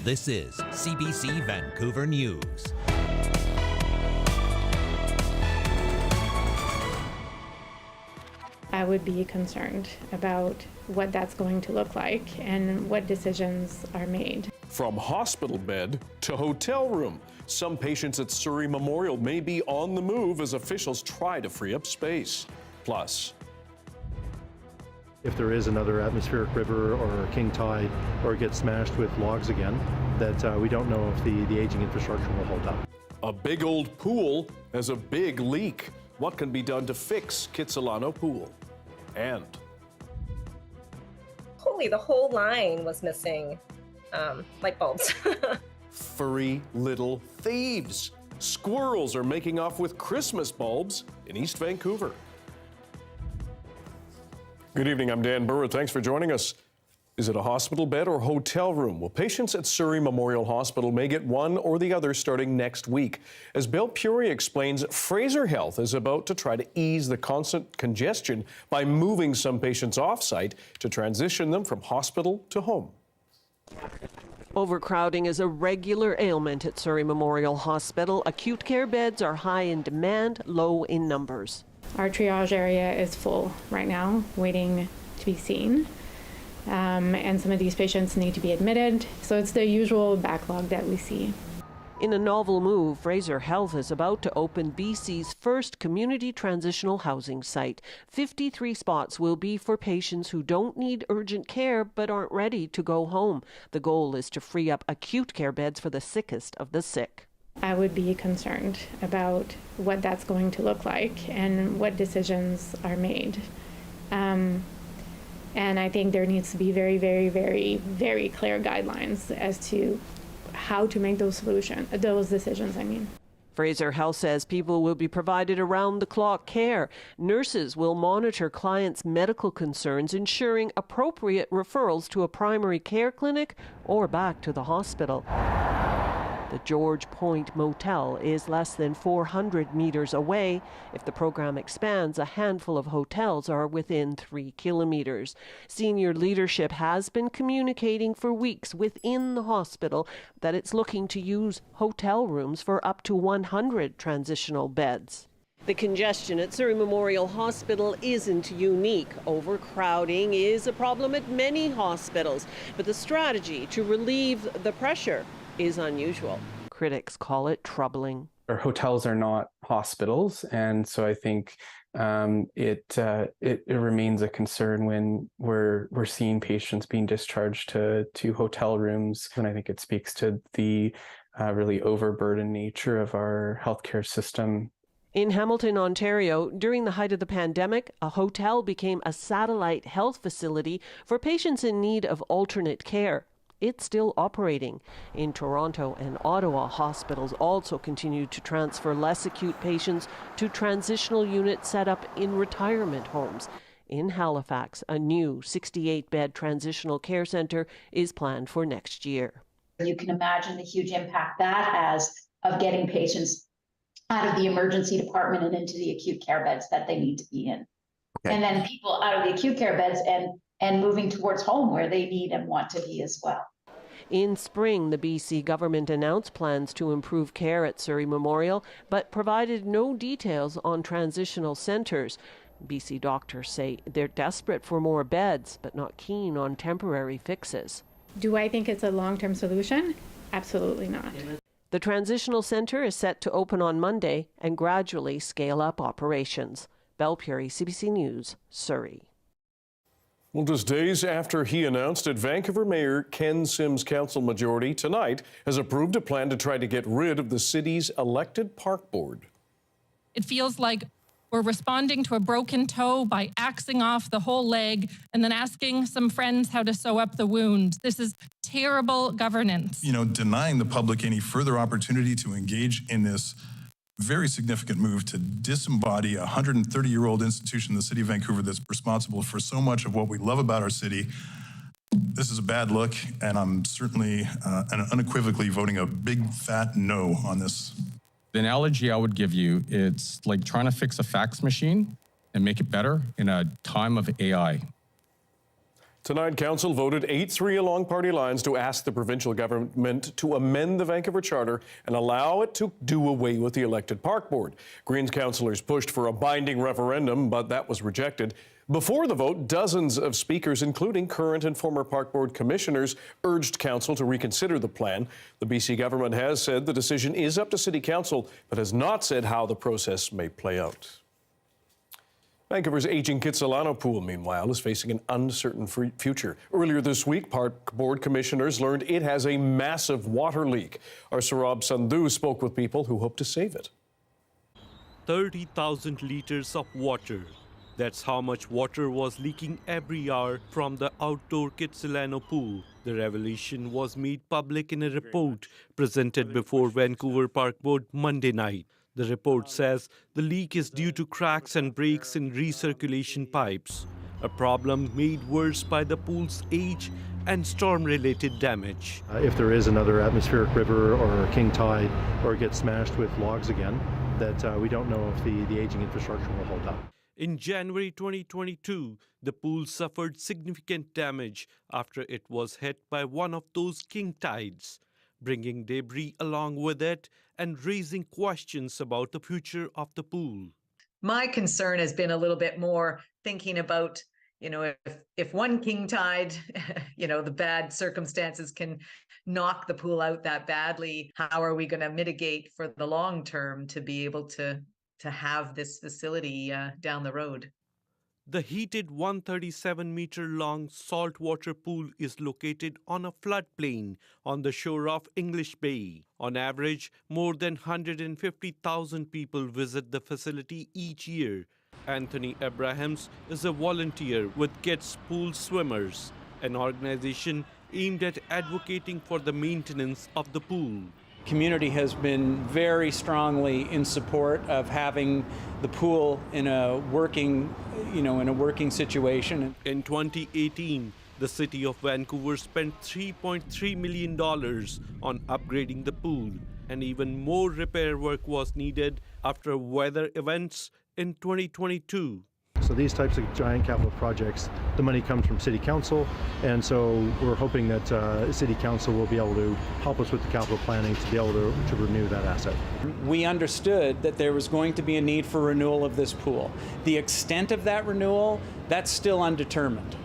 This is CBC Vancouver News. I would be concerned about what that's going to look like and what decisions are made. From hospital bed to hotel room, some patients at Surrey Memorial may be on the move as officials try to free up space. Plus, if there is another atmospheric river or a king tide or it gets smashed with logs again, that we don't know if the aging infrastructure will hold up. a big old pool has a big leak. What can be done to fix Kitsilano Pool? And holy, the whole line was missing light bulbs. furry little thieves. Squirrels are making off with Christmas bulbs in East Vancouver. Good evening, I'm Dan Burritt. Thanks for joining us. Is it a hospital bed or hotel room? Well, patients at Surrey Memorial Hospital may get one or the other starting next week. As Bill Puri explains, Fraser Health is about to try to ease the constant congestion by moving some patients off-site to transition them from hospital to home. Overcrowding is a regular ailment at Surrey Memorial Hospital. Acute care beds are high in demand, low in numbers. Our triage area is full right now, waiting to be seen. And some of these patients need to be admitted. So it's the usual backlog that we see. In a novel move, Fraser Health is about to open BC's first community transitional housing site. 53 spots will be for patients who don't need urgent care but aren't ready to go home. The goal is to free up acute care beds for the sickest of the sick. I would be concerned about what that's going to look like and what decisions are made. And I think there needs to be very, very, very, very clear guidelines as to how to make those decisions. Fraser Health says people will be provided around-the-clock care. Nurses will monitor clients' medical concerns, ensuring appropriate referrals to a primary care clinic or back to the hospital. The George Point Motel is less than 400 meters away. If the program expands, a handful of hotels are within 3 kilometers. Senior leadership has been communicating for weeks within the hospital that it's looking to use hotel rooms for up to 100 transitional beds. The congestion at Surrey Memorial Hospital isn't unique. Overcrowding is a problem at many hospitals, but the strategy to relieve the pressure is unusual. Critics call it troubling. Our hotels are not hospitals, and so I think it remains a concern when we're seeing patients being discharged to hotel rooms, and I think it speaks to the really overburdened nature of our healthcare system. In Hamilton, Ontario, during the height of the pandemic, a hotel became a satellite health facility for patients in need of alternate care. It's still operating. In Toronto and Ottawa, hospitals also continue to transfer less acute patients to transitional units set up in retirement homes. In Halifax, a new 68-bed transitional care centre is planned for next year. You can imagine the huge impact that has of getting patients out of the emergency department and into the acute care beds that they need to be in. Okay. And then people out of the acute care beds and moving towards home where they need and want to be as well. In spring, the BC government announced plans to improve care at Surrey Memorial, but provided no details on transitional centres. BC doctors say they're desperate for more beds, but not keen on temporary fixes. Do I think it's a long-term solution? Absolutely not. The transitional centre is set to open on Monday and gradually scale up operations. Belle Puri, CBC News, Surrey. Well, just days after he announced it, Vancouver Mayor Ken Sims' council majority tonight has approved a plan to try to get rid of the city's elected park board. It feels like we're responding to a broken toe by axing off the whole leg and then asking some friends how to sew up the wound. This is terrible governance. Denying the public any further opportunity to engage in this very significant move to disembody a 130-year-old institution in the city of Vancouver that's responsible for so much of what we love about our city. This is a bad look, and I'm certainly and unequivocally voting a big fat no on this. The analogy I would give you, it's like trying to fix a fax machine and make it better in a time of AI. Tonight, Council voted 8-3 along party lines to ask the provincial government to amend the Vancouver Charter and allow it to do away with the elected Park Board. Greens councillors pushed for a binding referendum, but that was rejected. Before the vote, dozens of speakers, including current and former Park Board commissioners, urged Council to reconsider the plan. The BC government has said the decision is up to City Council, but has not said how the process may play out. Vancouver's aging Kitsilano Pool, meanwhile, is facing an uncertain future. Earlier this week, Park Board commissioners learned it has a massive water leak. Our Saurabh Sandhu spoke with people who hope to save it. 30,000 liters of water. That's how much water was leaking every hour from the outdoor Kitsilano Pool. The revelation was made public in a report presented before Vancouver Park Board Monday night. The report says the leak is due to cracks and breaks in recirculation pipes, a problem made worse by the pool's age and storm-related damage. If there is another atmospheric river or king tide or it gets smashed with logs again, that we don't know if the aging infrastructure will hold up. In January 2022, the pool suffered significant damage after it was hit by one of those king tides, bringing debris along with it and raising questions about the future of the pool. My concern has been a little bit more thinking about, if one king tide, the bad circumstances can knock the pool out that badly, how are we going to mitigate for the long term to be able to have this facility down the road? The heated 137-meter-long saltwater pool is located on a floodplain on the shore of English Bay. On average, more than 150,000 people visit the facility each year. Anthony Abrahams is a volunteer with Kids Pool Swimmers, an organization aimed at advocating for the maintenance of the pool. Community has been very strongly in support of having the pool in a working situation. In 2018, the city of Vancouver spent $3.3 million on upgrading the pool, and even more repair work was needed after weather events in 2022. So these types of giant capital projects, the money comes from City Council, and so we're hoping that City Council will be able to help us with the capital planning to be able to renew that asset. We understood that there was going to be a need for renewal of this pool. The extent of that renewal, that's still undetermined.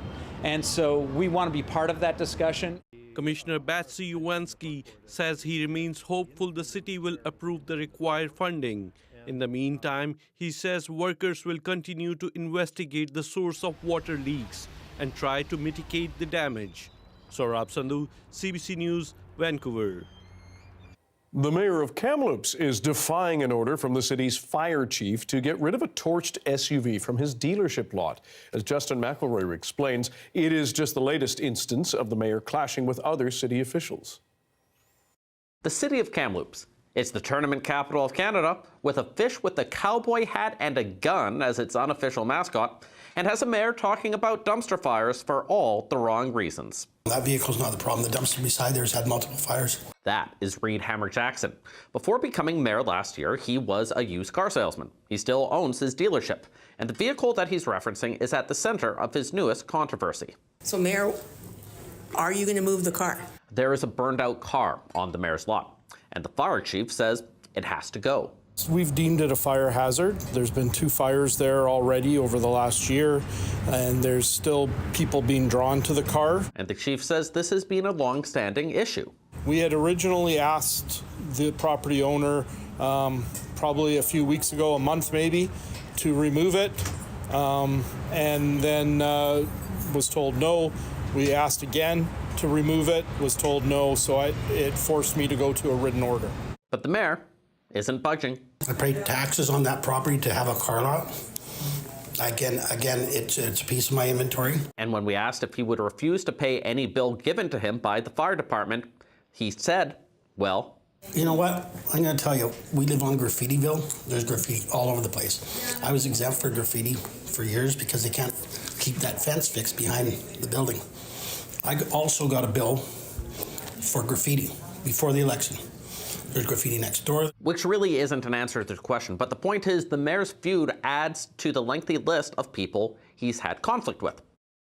And so we want to be part of that discussion. Commissioner Batsy Uwansky says he remains hopeful the city will approve the required funding. In the meantime, he says workers will continue to investigate the source of water leaks and try to mitigate the damage. Saurabh Sandhu, CBC News, Vancouver. The mayor of Kamloops is defying an order from the city's fire chief to get rid of a torched SUV from his dealership lot. As Justin McElroy explains, it is just the latest instance of the mayor clashing with other city officials. The city of Kamloops. It's the tournament capital of Canada, with a fish with a cowboy hat and a gun as its unofficial mascot, and has a mayor talking about dumpster fires for all the wrong reasons. That vehicle's not the problem. The dumpster beside there has had multiple fires. That is Reed Hammer Jackson. Before becoming mayor last year, he was a used car salesman. He still owns his dealership, and the vehicle that he's referencing is at the center of his newest controversy. So, Mayor, are you going to move the car? There is a burned out car on the mayor's lot, and the fire chief says it has to go. We've deemed it a fire hazard. There's been 2 fires there already over the last year, and there's still people being drawn to the car. And the chief says this has been a long-standing issue. We had originally asked the property owner probably a few weeks ago, a month maybe, to remove it, and then was told no. We asked again to remove it, was told no, so it forced me to go to a written order. But the mayor isn't budging. I paid taxes on that property to have a car lot. Again, it's a piece of my inventory. And when we asked if he would refuse to pay any bill given to him by the fire department, he said, well, you know what? I'm going to tell you, we live on Graffitieville. There's graffiti all over the place. I was exempt for graffiti for years because they can't keep that fence fixed behind the building. I also got a bill for graffiti before the election. There's graffiti next door. Which really isn't an answer to the question, but the point is the mayor's feud adds to the lengthy list of people he's had conflict with.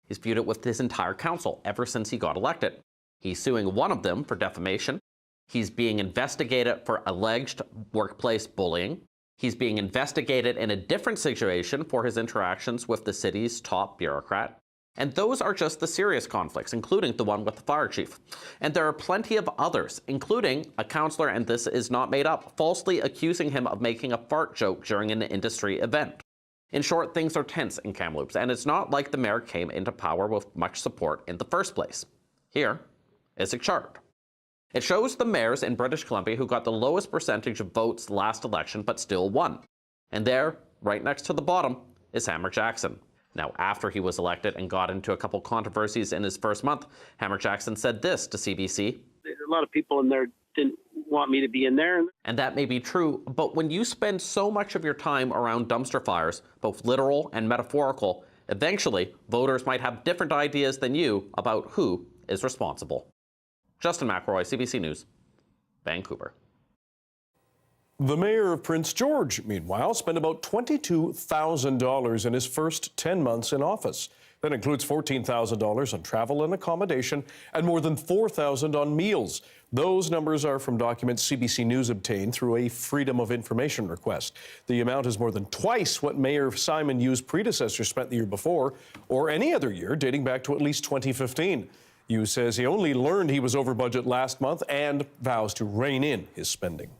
He's viewed it with his entire council ever since he got elected. He's suing one of them for defamation. He's being investigated for alleged workplace bullying. He's being investigated in a different situation for his interactions with the city's top bureaucrat. And those are just the serious conflicts, including the one with the fire chief. And there are plenty of others, including a councillor, and this is not made up, falsely accusing him of making a fart joke during an industry event. In short, things are tense in Kamloops, and it's not like the mayor came into power with much support in the first place. Here is a chart. It shows the mayors in British Columbia who got the lowest percentage of votes last election but still won. And there, right next to the bottom, is Hammer Jackson. Now, after he was elected and got into a couple controversies in his first month, Hammer Jackson said this to CBC. A lot of people in there didn't want me to be in there. And that may be true, but when you spend so much of your time around dumpster fires, both literal and metaphorical, eventually voters might have different ideas than you about who is responsible. Justin McElroy, CBC News, Vancouver. The mayor of Prince George, meanwhile, spent about $22,000 in his first 10 months in office. That includes $14,000 on travel and accommodation and more than $4,000 on meals. Those numbers are from documents CBC News obtained through a Freedom of Information request. The amount is more than twice what Mayor Simon Yu's predecessor spent the year before, or any other year dating back to at least 2015. Yu says he only learned he was over budget last month and vows to rein in his spending.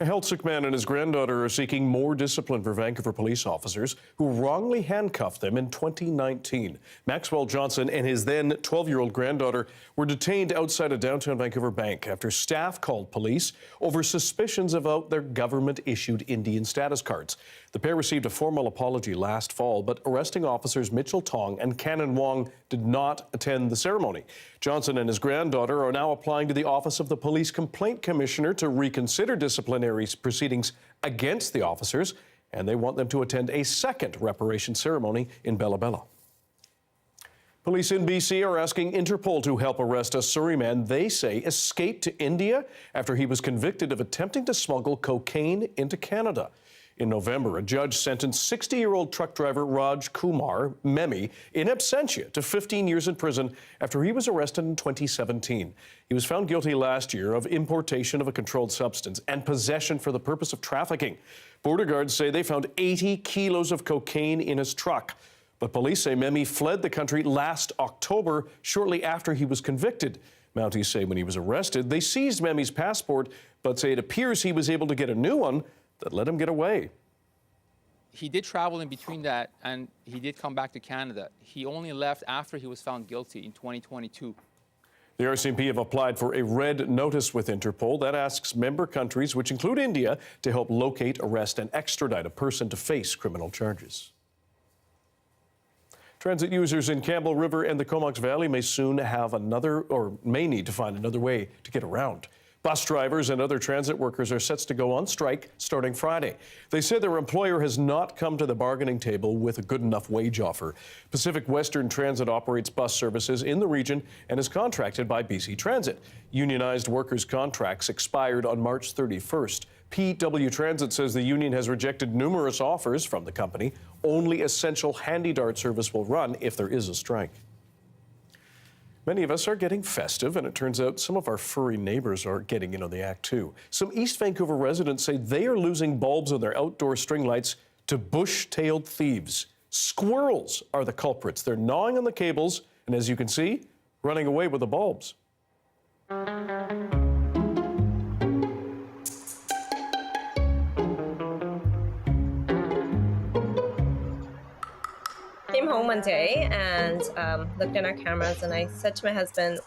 A health sick man and his granddaughter are seeking more discipline for Vancouver police officers who wrongly handcuffed them in 2019. Maxwell Johnson and his then 12-year-old granddaughter were detained outside a downtown Vancouver bank after staff called police over suspicions about their government-issued Indian status cards. The pair received a formal apology last fall, but arresting officers Mitchell Tong and Cannon Wong did not attend the ceremony. Johnson and his granddaughter are now applying to the Office of the Police Complaint Commissioner to reconsider disciplinary proceedings against the officers, and they want them to attend a second reparation ceremony in Bella Bella. Police in BC are asking Interpol to help arrest a Surrey man they say escaped to India after he was convicted of attempting to smuggle cocaine into Canada. In November, a judge sentenced 60-year-old truck driver Raj Kumar Memi in absentia to 15 years in prison after he was arrested in 2017. He was found guilty last year of importation of a controlled substance and possession for the purpose of trafficking. Border guards say they found 80 kilos of cocaine in his truck. But police say Memi fled the country last October, shortly after he was convicted. Mounties say when he was arrested, they seized Memi's passport, but say it appears he was able to get a new one that let him get away. He did travel in between that, and he did come back to Canada. He only left after he was found guilty in 2022. The RCMP have applied for a red notice with Interpol that asks member countries, which include India, to help locate, arrest, and extradite a person to face criminal charges. Transit users in Campbell River and the Comox Valley may soon have may need to find another way to get around. Bus drivers and other transit workers are set to go on strike starting Friday. They said their employer has not come to the bargaining table with a good enough wage offer. Pacific Western Transit operates bus services in the region and is contracted by BC Transit. Unionized workers' contracts expired on March 31st. PW Transit says the union has rejected numerous offers from the company. Only essential handy-dart service will run if there is a strike. Many of us are getting festive, and it turns out some of our furry neighbors are getting in on the act too. Some East Vancouver residents say they are losing bulbs on their outdoor string lights to bush-tailed thieves. Squirrels are the culprits. They're gnawing on the cables, and as you can see, running away with the bulbs. Came home one day and looked in our cameras, and I said to my husband,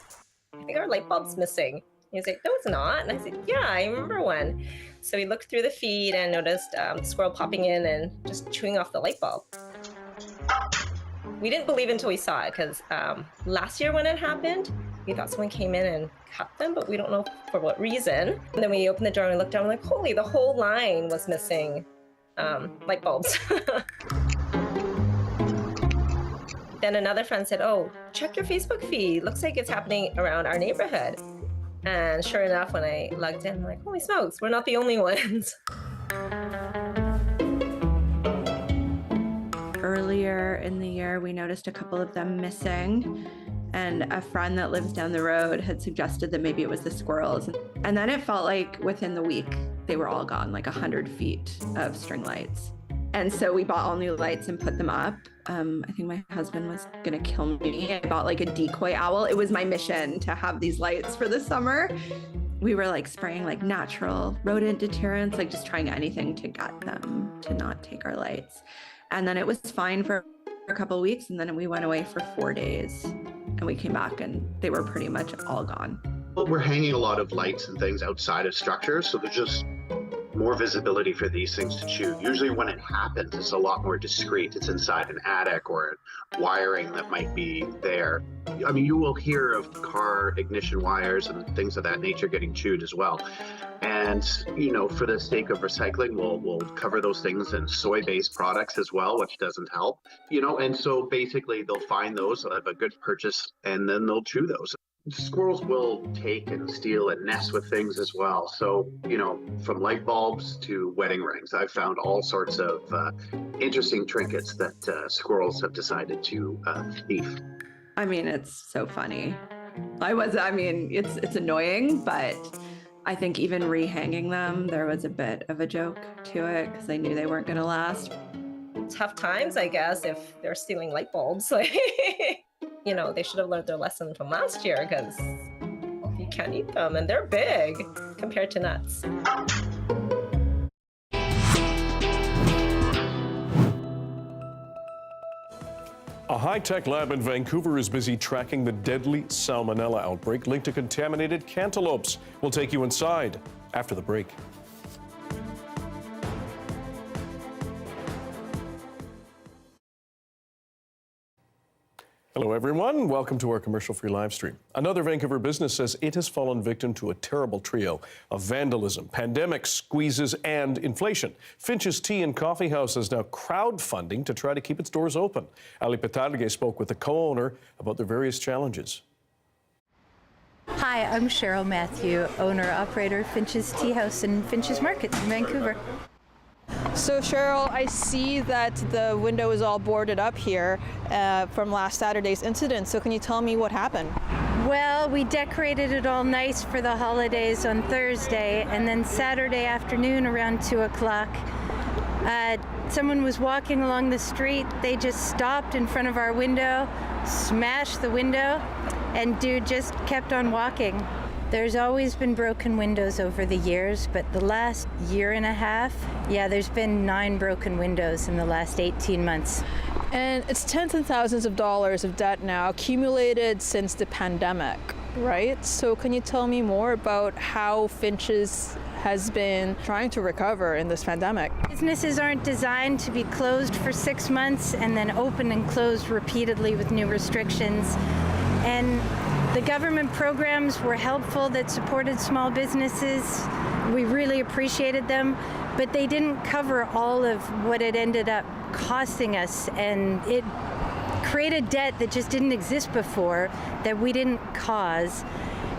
I think our light bulb's missing. He was like, no, it's not. And I said, yeah, I remember one. So we looked through the feed and noticed the squirrel popping in and just chewing off the light bulb. We didn't believe until we saw it, because last year when it happened, we thought someone came in and cut them, but we don't know for what reason. And then we opened the door and we looked down and we're like, holy, the whole line was missing light bulbs. Then another friend said, oh, check your Facebook feed. Looks like it's happening around our neighborhood. And sure enough, when I logged in, I'm like, holy smokes, we're not the only ones. earlier in the year, we noticed a couple of them missing. And a friend that lives down the road had suggested that maybe it was the squirrels. And then it felt like within the week, they were all gone, like 100 feet of string lights. And so we bought all new lights and put them up. I think my husband was gonna kill me. I bought like a decoy owl. It was my mission to have these lights for the summer. We were like spraying like natural rodent deterrents, like just trying anything to get them to not take our lights. And then it was fine for a couple of weeks, and then we went away for 4 days. And we came back and they were pretty much all gone. We're hanging a lot of lights and things outside of structures, so there's just more visibility for these things to chew. Usually when it happens, it's a lot more discreet. It's inside an attic or wiring that might be there. I mean, you will hear of car ignition wires and things of that nature getting chewed as well. And, you know, for the sake of recycling, we'll cover those things in soy-based products as well, which doesn't help, you know, and so basically they'll find those, they'll have a good purchase, and then they'll chew those. Squirrels will take and steal and nest with things as well. So, you know, from light bulbs to wedding rings, I've found all sorts of interesting trinkets that squirrels have decided to thief. I mean, it's so funny. It's annoying, but I think even rehanging them, there was a bit of a joke to it because I knew they weren't going to last. Tough times, I guess, if they're stealing light bulbs. You know, they should have learned their lesson from last year because you can't eat them and they're big compared to nuts. A high-tech lab in Vancouver is busy tracking the deadly salmonella outbreak linked to contaminated cantaloupes. We'll take you inside after the break. Hello, everyone. Welcome to our commercial-free live stream. Another Vancouver business says it has fallen victim to a terrible trio of vandalism, pandemic squeezes, and inflation. Finch's Tea and Coffee House is now crowdfunding to try to keep its doors open. Ali Petargue spoke with the co-owner about their various challenges. Hi, I'm Cheryl Matthew, owner-operator of Finch's Tea House and Finch's Markets in Vancouver. So Cheryl, I see that the window is all boarded up here from last Saturday's incident. So can you tell me what happened? Well, we decorated it all nice for the holidays on Thursday, and then Saturday afternoon around 2 o'clock, someone was walking along the street. They just stopped in front of our window, smashed the window, and dude just kept on walking. There's always been broken windows over the years, but the last year and a half, there's been 9 broken windows in the last 18 months. And it's tens and thousands of dollars of debt now accumulated since the pandemic, right? So can you tell me more about how Finch's has been trying to recover in this pandemic? Businesses aren't designed to be closed for 6 months and then open and closed repeatedly with new restrictions. And the government programs were helpful that supported small businesses. We really appreciated them, but they didn't cover all of what it ended up costing us, and it created debt that just didn't exist before that we didn't cause.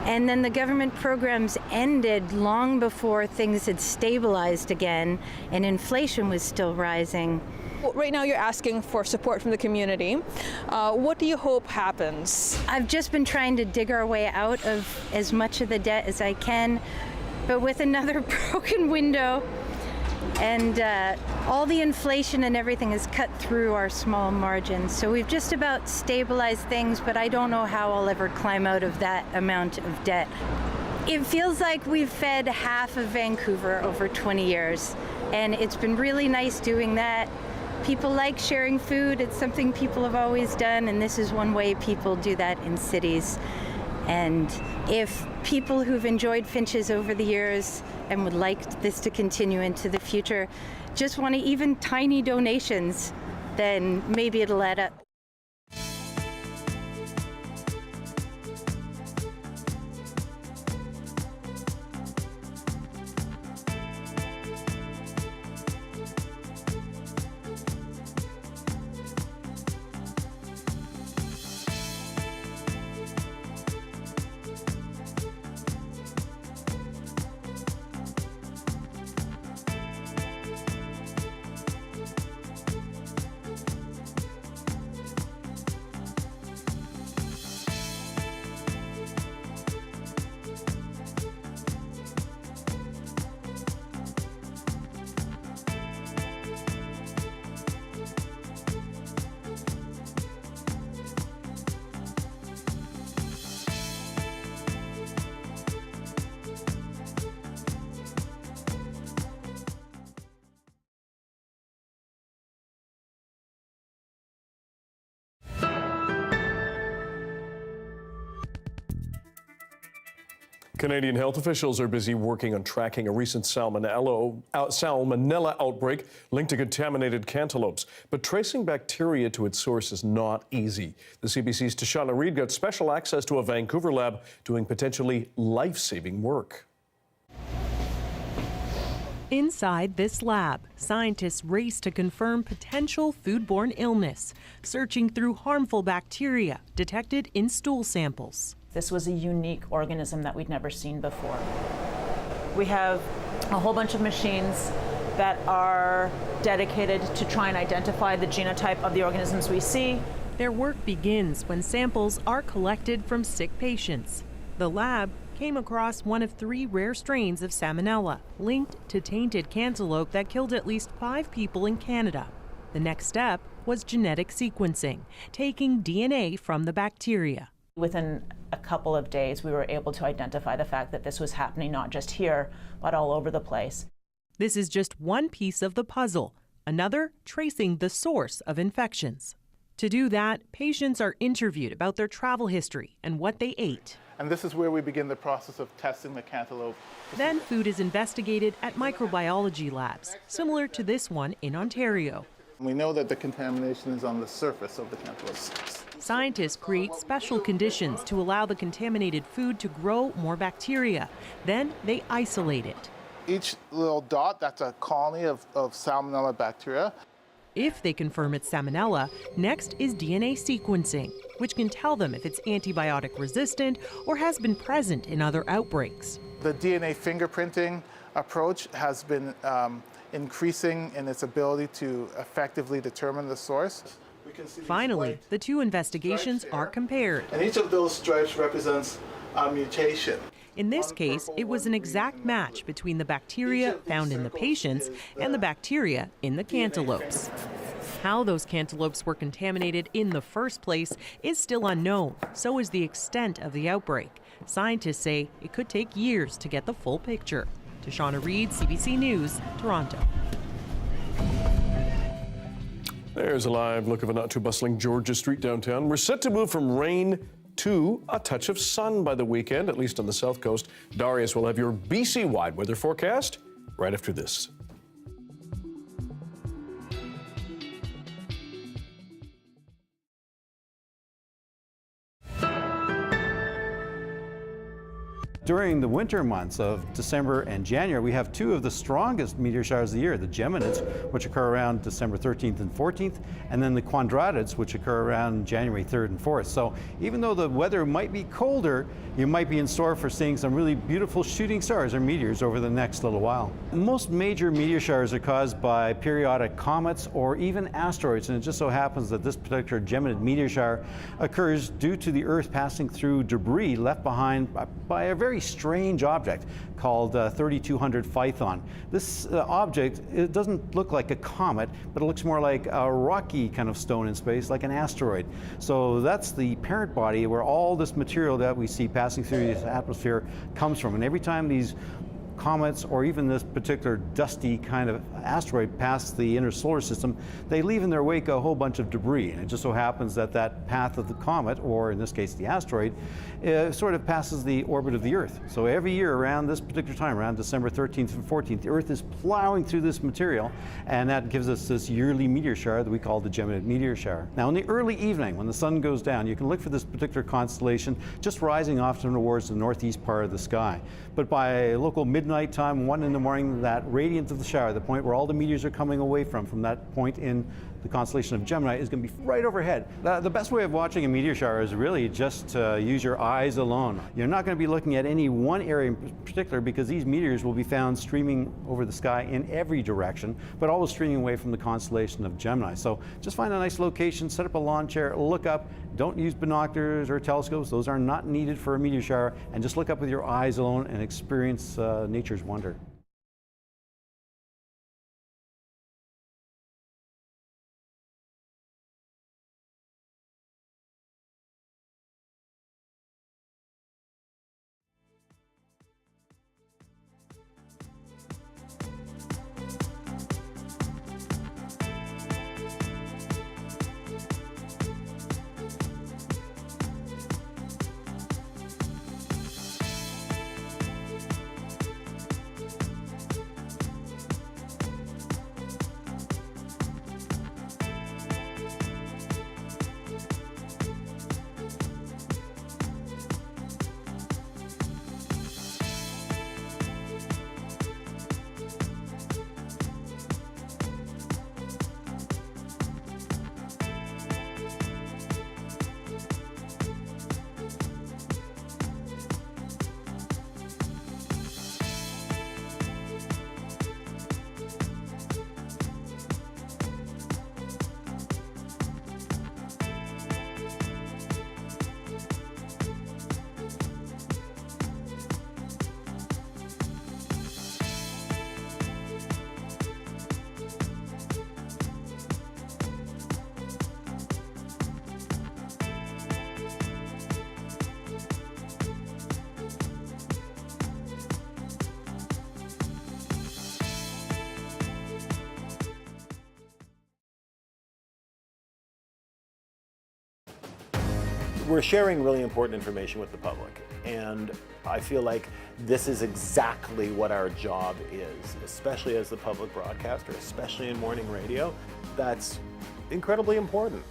And then the government programs ended long before things had stabilized again and inflation was still rising. Right now you're asking for support from the community. What do you hope happens? I've just been trying to dig our way out of as much of the debt as I can, but with another broken window and all the inflation and everything has cut through our small margins. So we've just about stabilized things, but I don't know how I'll ever climb out of that amount of debt. It feels like we've fed half of Vancouver over 20 years, and it's been really nice doing that. People like sharing food. It's something people have always done, and this is one way people do that in cities. And if people who've enjoyed Finch's over the years and would like this to continue into the future just want to even tiny donations, then maybe it'll add up. Canadian health officials are busy working on tracking a recent salmonella outbreak linked to contaminated cantaloupes. But tracing bacteria to its source is not easy. The CBC's Tashana Reid got special access to a Vancouver lab doing potentially life-saving work. Inside this lab, scientists race to confirm potential foodborne illness, searching through harmful bacteria detected in stool samples. This was a unique organism that we'd never seen before. We have a whole bunch of machines that are dedicated to try and identify the genotype of the organisms we see. Their work begins when samples are collected from sick patients. The lab came across one of 3 rare strains of salmonella linked to tainted cantaloupe that killed at least 5 people in Canada. The next step was genetic sequencing, taking DNA from the bacteria. Within a couple of days, we were able to identify the fact that this was happening not just here, but all over the place. This is just one piece of the puzzle, another tracing the source of infections. To do that, patients are interviewed about their travel history and what they ate. And this is where we begin the process of testing the cantaloupe. Then food is investigated at microbiology labs, similar to this one in Ontario. We know that the contamination is on the surface of the cantaloupe. Scientists create special conditions to allow the contaminated food to grow more bacteria. Then they isolate it. Each little dot, that's a colony of salmonella bacteria. If they confirm it's salmonella, next is DNA sequencing, which can tell them if it's antibiotic resistant or has been present in other outbreaks. The DNA fingerprinting approach has been increasing in its ability to effectively determine the source. Finally, the 2 investigations are compared. And each of those stripes represents a mutation. In this case, it was an exact match between the bacteria found in the patients and the bacteria in the cantaloupes. How those cantaloupes were contaminated in the first place is still unknown. So is the extent of the outbreak. Scientists say it could take years to get the full picture. Tashana Reid, CBC News, Toronto. There's a live look of a not-too-bustling Georgia Street downtown. We're set to move from rain to a touch of sun by the weekend, at least on the south coast. Darius will have your BC-wide weather forecast right after this. During the winter months of December and January, we have 2 of the strongest meteor showers of the year, the Geminids, which occur around December 13th and 14th, and then the Quadratids, which occur around January 3rd and 4th. So even though the weather might be colder, you might be in store for seeing some really beautiful shooting stars or meteors over the next little while. Most major meteor showers are caused by periodic comets or even asteroids, and it just so happens that this particular Geminid meteor shower occurs due to the Earth passing through debris left behind by a very strange object called 3200 Phython. This object, it doesn't look like a comet, but it looks more like a rocky kind of stone in space, like an asteroid. So that's the parent body where all this material that we see passing through the atmosphere comes from. And every time these comets or even this particular dusty kind of asteroid pass the inner solar system, they leave in their wake a whole bunch of debris. And it just so happens that that path of the comet, or in this case the asteroid, sort of passes the orbit of the Earth. So every year around this particular time, around December 13th and 14th, the Earth is plowing through this material, and that gives us this yearly meteor shower that we call the Geminid meteor shower. Now in the early evening, when the sun goes down, you can look for this particular constellation just rising off towards the northeast part of the sky. But by local midnight time, 1 in the morning, that radiance of the shower, the point where all the meteors are coming away from that point in the constellation of Gemini, is going to be right overhead. The best way of watching a meteor shower is really just to use your eyes alone. You're not going to be looking at any one area in particular, because these meteors will be found streaming over the sky in every direction, but always streaming away from the constellation of Gemini. So just find a nice location, set up a lawn chair, look up. Don't use binoculars or telescopes. Those are not needed for a meteor shower, and just look up with your eyes alone and experience nature's wonder. we're sharing really important information with the public, and I feel like this is exactly what our job is, especially as the public broadcaster, especially in morning radio. That's incredibly important.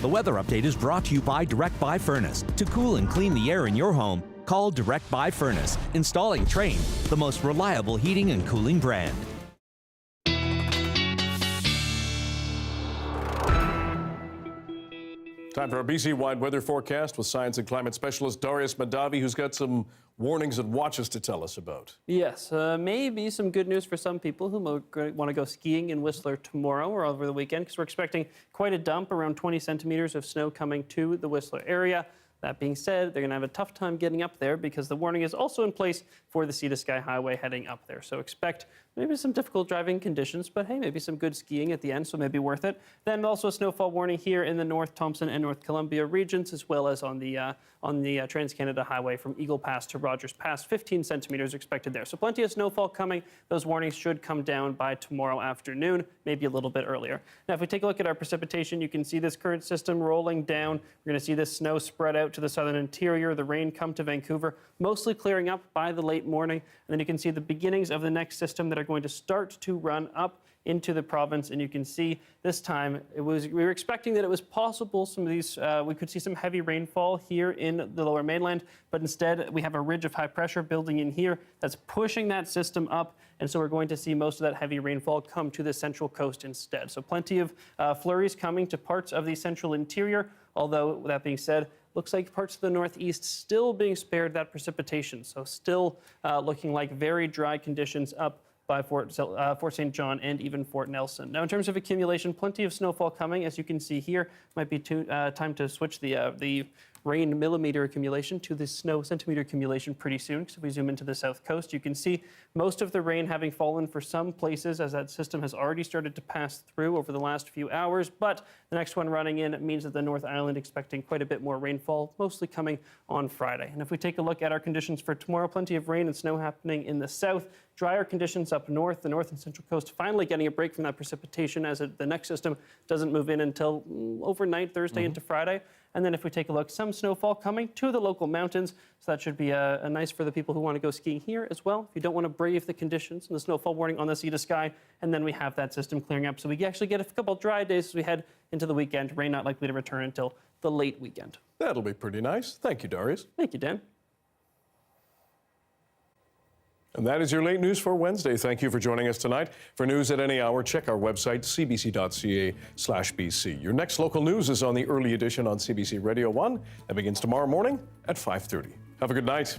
The weather update is brought to you by Direct Buy Furnace. To cool and clean the air in your home, call Direct Buy Furnace. Installing Trane, the most reliable heating and cooling brand. Time for our BC-wide weather forecast with science and climate specialist Darius Madavi, who's got some warnings and watches to tell us about. Yes, maybe some good news for some people who want to go skiing in Whistler tomorrow or over the weekend, because we're expecting quite a dump, around 20 centimeters of snow coming to the Whistler area. That being said, they're going to have a tough time getting up there because the warning is also in place for the Sea to Sky Highway heading up there. So expect maybe some difficult driving conditions, but hey, maybe some good skiing at the end, so maybe worth it. Then also a snowfall warning here in the North Thompson and North Columbia regions, as well as on the Trans-Canada Highway from Eagle Pass to Rogers Pass. 15 centimeters expected there. So plenty of snowfall coming. Those warnings should come down by tomorrow afternoon, maybe a little bit earlier. Now, if we take a look at our precipitation, you can see this current system rolling down. We're going to see this snow spread out to the southern interior, the rain come to Vancouver, mostly clearing up by the late morning. And then you can see the beginnings of the next system that are going to start to run up into the province, and you can see this time we were expecting that it was possible some of these we could see some heavy rainfall here in the lower mainland, but instead we have a ridge of high pressure building in here that's pushing that system up, and so we're going to see most of that heavy rainfall come to the central coast instead. So plenty of flurries coming to parts of the central interior, although with that being said, looks like parts of the northeast still being spared that precipitation, so still looking like very dry conditions up by Fort St. John and even Fort Nelson. Now, in terms of accumulation, plenty of snowfall coming. As you can see here, might be time to switch the rain millimeter accumulation to the snow centimeter accumulation pretty soon. So if we zoom into the south coast, you can see most of the rain having fallen for some places as that system has already started to pass through over the last few hours. But the next one running in means that the North Island expecting quite a bit more rainfall, mostly coming on Friday. And if we take a look at our conditions for tomorrow, plenty of rain and snow happening in the south. Drier conditions up north, the north and central coast finally getting a break from that precipitation as the next system doesn't move in until overnight, Thursday into Friday. And then if we take a look, some snowfall coming to the local mountains. So that should be a nice for the people who want to go skiing here as well. If you don't want to brave the conditions and the snowfall warning on the Sea to Sky. And then we have that system clearing up. So we actually get a couple dry days as we head into the weekend. Rain not likely to return until the late weekend. That'll be pretty nice. Thank you, Darius. Thank you, Dan. And that is your late news for Wednesday. Thank you for joining us tonight. For news at any hour, check our website, cbc.ca/BC. Your next local news is on the early edition on CBC Radio 1. That begins tomorrow morning at 5:30. Have a good night.